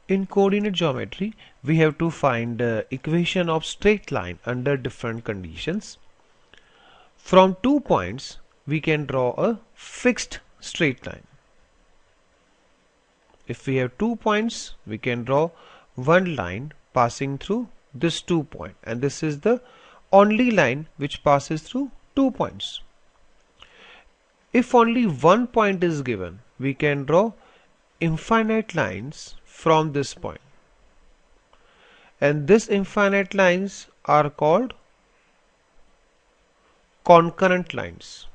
In coordinate geometry, we have to find the equation of straight line under different conditions. From 2 points, we can draw a fixed straight line. If we have 2 points, we can draw one line passing through this 2 point, and this is the only line which passes through 2 points. If only one point is given, we can draw infinite lines from this point, and these infinite lines are called concurrent lines.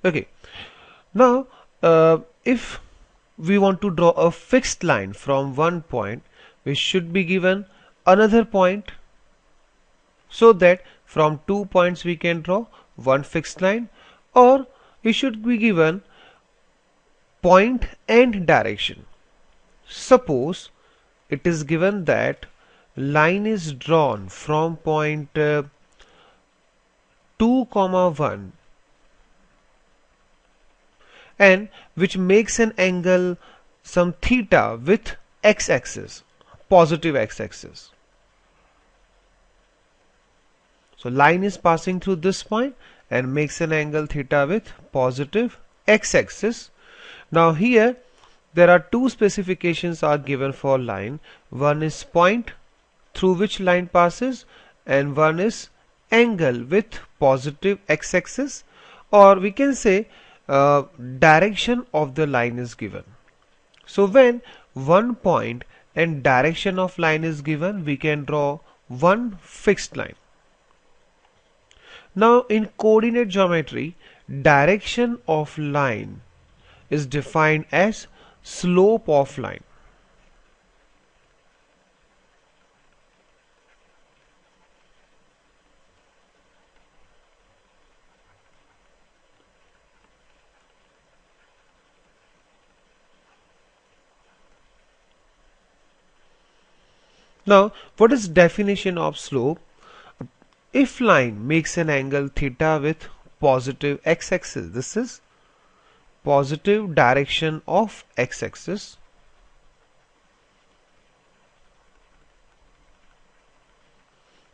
Okay, now if we want to draw a fixed line from one point, we should be given another point, so that from 2 points we can draw one fixed line, or we should be given point and direction. Suppose it is given that line is drawn from point 2, 1 and which makes an angle some theta with x-axis, positive x-axis. So line is passing through this point and makes an angle theta with positive x-axis. Now here there are two specifications are given for line. One is point through which line passes, and one is angle with positive x-axis, or we can say direction of the line is given. So when one point and direction of line is given, we can draw one fixed line. Now in coordinate geometry, direction of line is defined as slope of line. Now what is definition of slope? If line makes an angle theta with positive x-axis, this is positive direction of x-axis,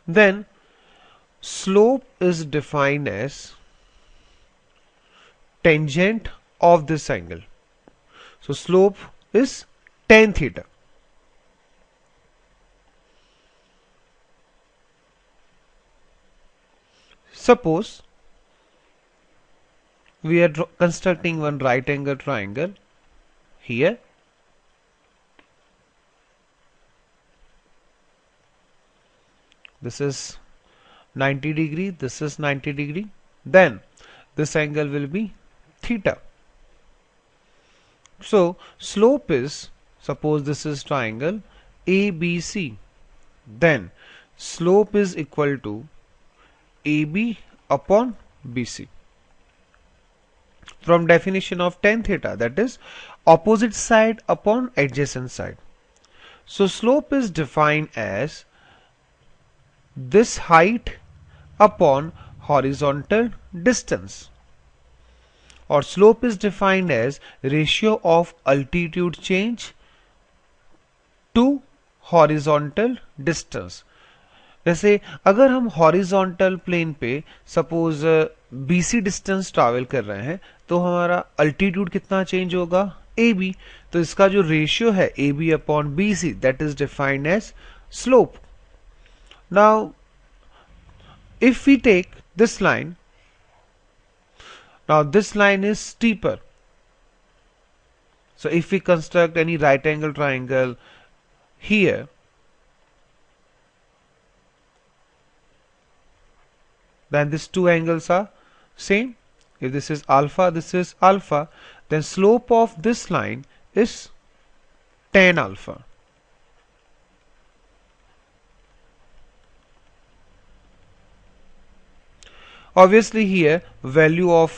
then slope is defined as tangent of this angle. So slope is tan theta. Suppose we are constructing one right angle triangle here. This is 90 degree, this is 90 degree. Then this angle will be theta. So slope is, suppose this is triangle ABC, then slope is equal to AB upon BC. From definition of tan theta, that is opposite side upon adjacent side. So slope is defined as this height upon horizontal distance, or slope is defined as ratio of altitude change to horizontal distance. जैसे अगर हम horizontal plane पे suppose BC distance travel कर रहे हैं तो हमारा altitude कितना चेंज होगा, AB. तो इसका जो रेशियो है AB upon BC, that is defined as slope. Now if we take this line, now this line is steeper. So if we construct any right angle triangle here, then these two angles are same. If this is alpha, this is alpha, then slope of this line is tan alpha. Obviously here value of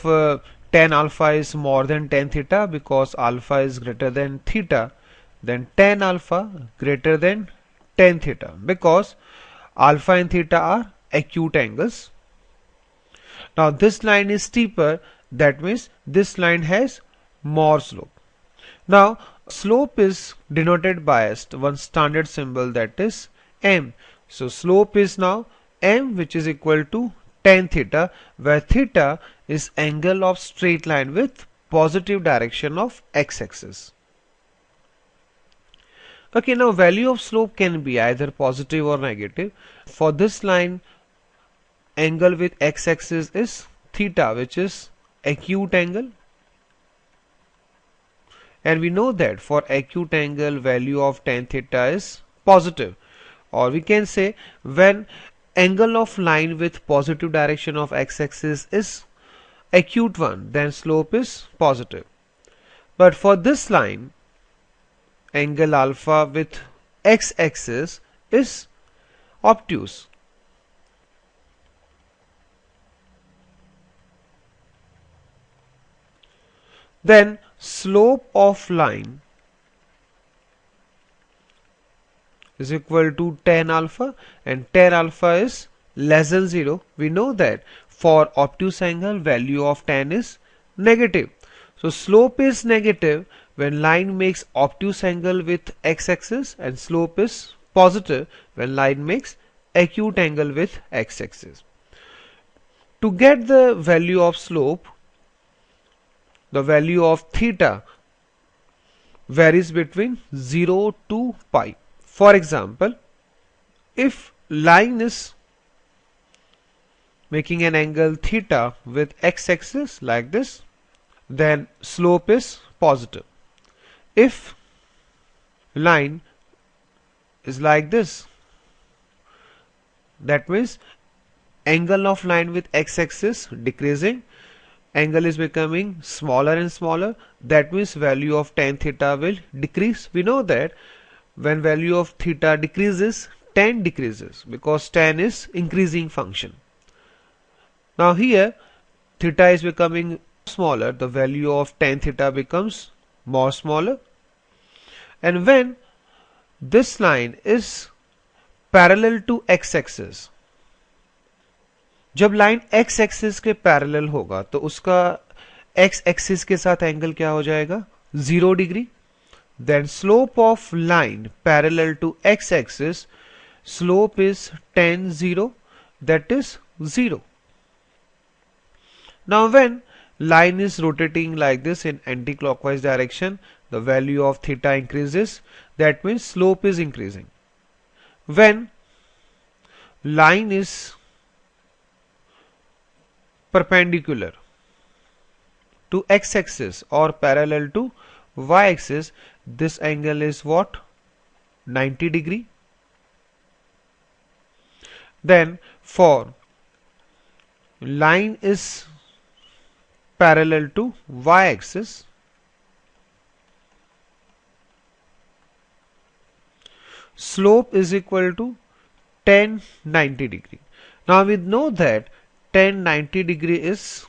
tan alpha is more than tan theta, because alpha is greater than theta, then tan alpha greater than tan theta, because alpha and theta are acute angles. Now this line is steeper, that means this line has more slope. Now slope is denoted by one standard symbol, that is m. So slope is now m, which is equal to tan theta, where theta is angle of straight line with positive direction of x-axis. Okay, now value of slope can be either positive or negative. For this line, angle with x-axis is theta, which is acute angle, and we know that for acute angle value of tan theta is positive, or we can say when angle of line with positive direction of x-axis is acute one, then slope is positive. But for this line, angle alpha with x-axis is obtuse. Then slope of line is equal to tan alpha, and tan alpha is less than 0. We know that for obtuse angle value of tan is negative. So slope is negative when line makes obtuse angle with x-axis, and slope is positive when line makes acute angle with x-axis. To get the value of slope, the value of theta varies between 0 to pi. For example, if line is making an angle theta with x-axis like this, then slope is positive. If line is like this, that means angle of line with x-axis decreasing, angle is becoming smaller and smaller, that means value of tan theta will decrease. We know that when value of theta decreases, tan decreases, because tan is increasing function. Now here theta is becoming smaller, the value of tan theta becomes more smaller, and when this line is parallel to x-axis, जब line x axis के parallel होगा तो उसका x axis के साथ angle क्या हो जाएगा, 0 degree. Then slope of line parallel to x axis, slope is tan 0, that is 0. Now when line is rotating like this in anti-clockwise direction, the value of theta increases, that means slope is increasing. When line is perpendicular to x-axis or parallel to y-axis, this angle is what, 90 degree. Then for line is parallel to y-axis, slope is equal to tan 90 degree. Now we know that tan 90 degree is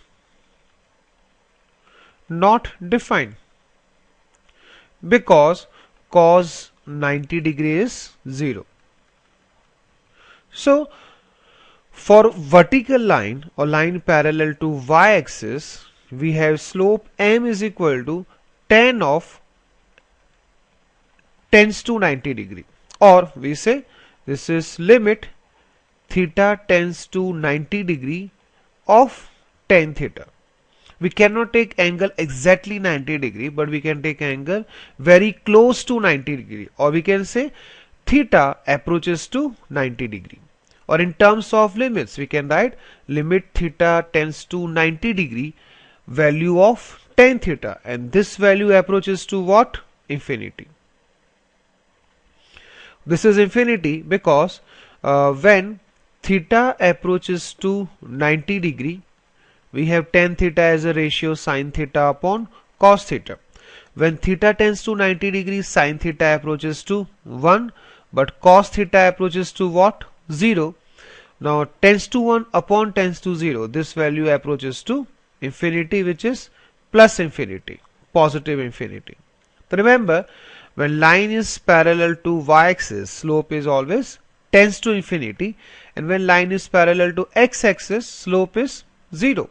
not defined because cos 90 degree is 0. So for vertical line or line parallel to y-axis, we have slope m is equal to tan of tends to 90 degree, or we say this is limit theta tends to 90 degree of tan theta. We cannot take angle exactly 90 degree, but we can take angle very close to 90 degree, or we can say theta approaches to 90 degree. Or in terms of limits, we can write limit theta tends to 90 degree value of tan theta, and this value approaches to what? Infinity. This is infinity because when theta approaches to 90 degree, we have tan theta as a ratio sin theta upon cos theta. When theta tends to 90 degree, sin theta approaches to 1, but cos theta approaches to what? 0. Now tends to 1 upon tends to 0, this value approaches to infinity, which is plus infinity, positive infinity. So remember, when line is parallel to y-axis, slope is always tends to infinity, and when line is parallel to x-axis, slope is 0.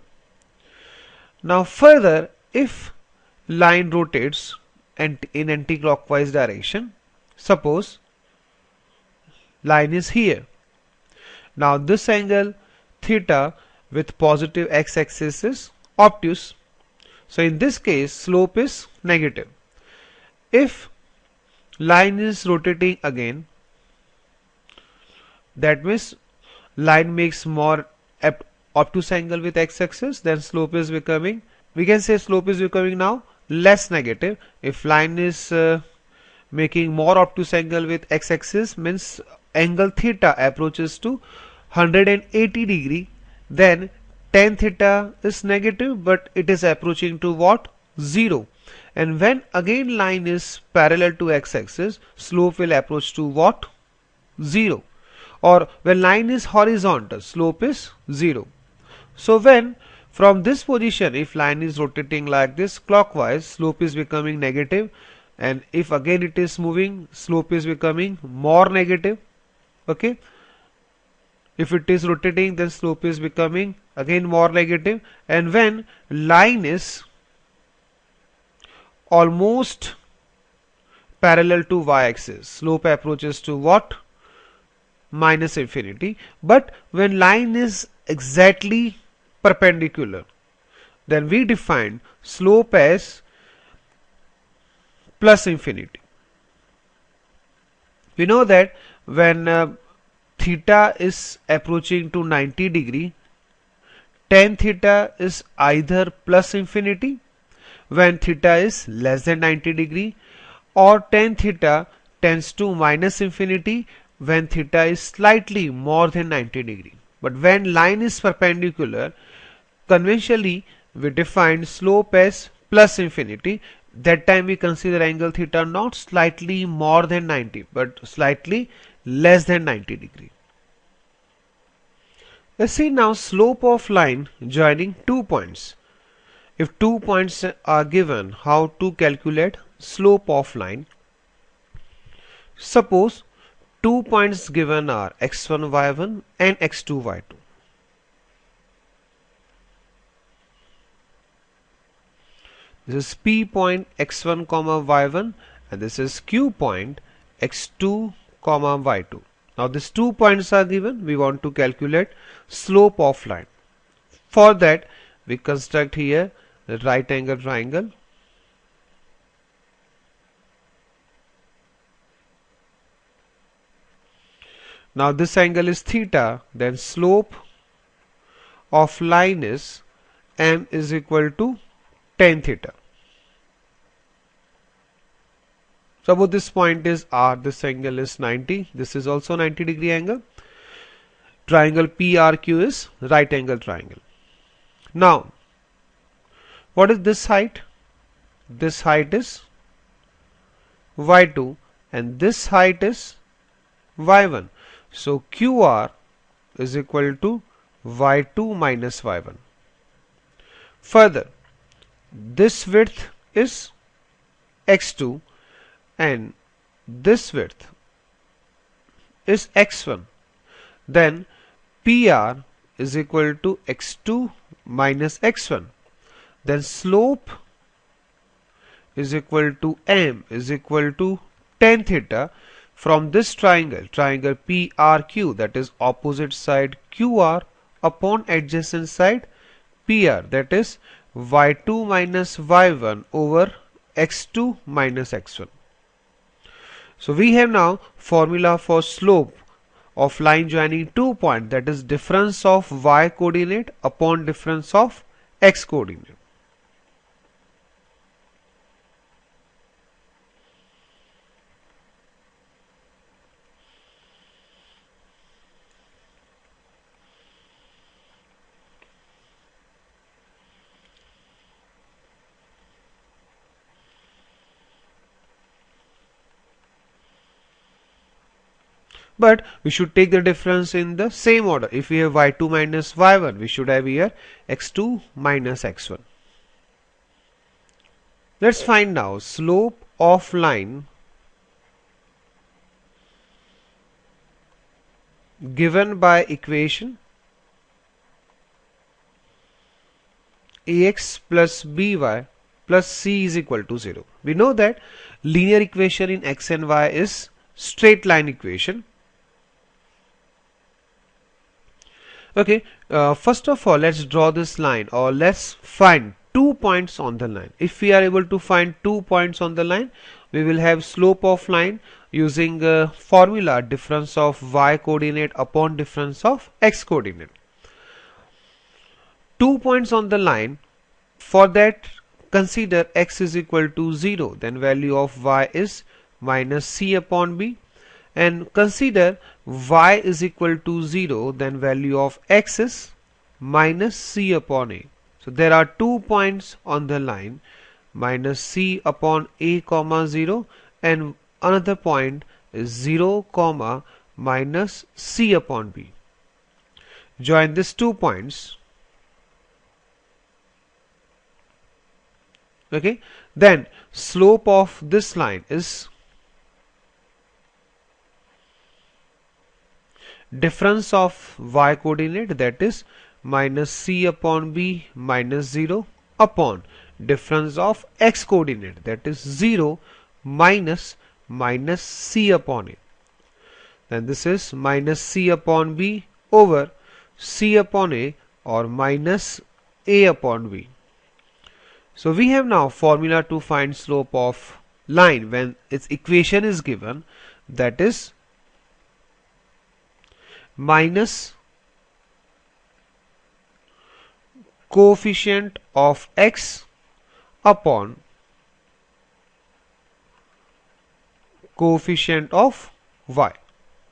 Now further, if line rotates and in anti-clockwise direction, suppose line is here. Now this angle theta with positive x-axis is obtuse. So in this case slope is negative. If line is rotating again, that means line makes more obtuse angle with x-axis, then slope is becoming, we can say slope is becoming now less negative. If line is making more obtuse angle with x-axis, means angle theta approaches to 180 degree, then tan theta is negative, but it is approaching to what? 0. And when again line is parallel to x-axis, slope will approach to what? 0. Or when line is horizontal, slope is 0. So when from this position, if line is rotating like this clockwise, slope is becoming negative, and if again it is moving, slope is becoming more negative. Okay, if it is rotating, then slope is becoming again more negative. And when line is almost parallel to y-axis, slope approaches to what? Minus infinity. But when line is exactly perpendicular, then we define slope as plus infinity. We know that when theta is approaching to 90 degree, tan theta is either plus infinity when theta is less than 90 degree, or tan theta tends to minus infinity when theta is slightly more than 90 degree. But when line is perpendicular, conventionally we define slope as plus infinity. That time we consider angle theta not slightly more than 90 but slightly less than 90 degree. Let's see now slope of line joining 2 points. If 2 points are given, how to calculate slope of line? Suppose 2 points given are x1 y1 and x2 y2. This is P point x1 comma y1 and this is Q point x2 comma y2. Now these 2 points are given. We want to calculate slope of line. For that we construct here the right angle triangle. Now this angle is theta, then slope of line is m is equal to tan theta. Suppose this point is R, this angle is 90, this is also 90 degree angle. Triangle PRQ is right angle triangle. Now what is this height? This height is y2 and this height is y1. So QR is equal to y2 minus y1. Further, this width is x2 and this width is x1. Then PR is equal to x2 minus x1. Then slope is equal to m is equal to tan theta from this triangle, triangle PRQ, that is opposite side QR upon adjacent side PR, that is y2 minus y1 over x2 minus x1. So we have now formula for slope of line joining 2 points, that is difference of y coordinate upon difference of x coordinate. But we should take the difference in the same order. If we have y2 minus y1, we should have here x2 minus x1. Let's find now slope of line given by equation ax plus by plus c is equal to 0. We know that linear equation in x and y is straight line equation. Okay, first of all let's draw this line, or let's find 2 points on the line. If we are able to find 2 points on the line, we will have slope of line using formula difference of y coordinate upon difference of x coordinate. 2 points on the line, for that consider x is equal to 0, then value of y is minus c upon b, and consider y is equal to 0, then value of x is minus c upon a. So there are 2 points on the line, minus c upon a comma 0, and another point is 0 comma minus c upon b. Join these 2 points. Okay, then slope of this line is difference of y coordinate, that is minus c upon b minus 0 upon difference of x coordinate, that is 0 minus c upon a. Then this is minus c upon b over c upon a, or minus a upon b. So we have now formula to find slope of line when its equation is given, that is minus coefficient of x upon coefficient of y.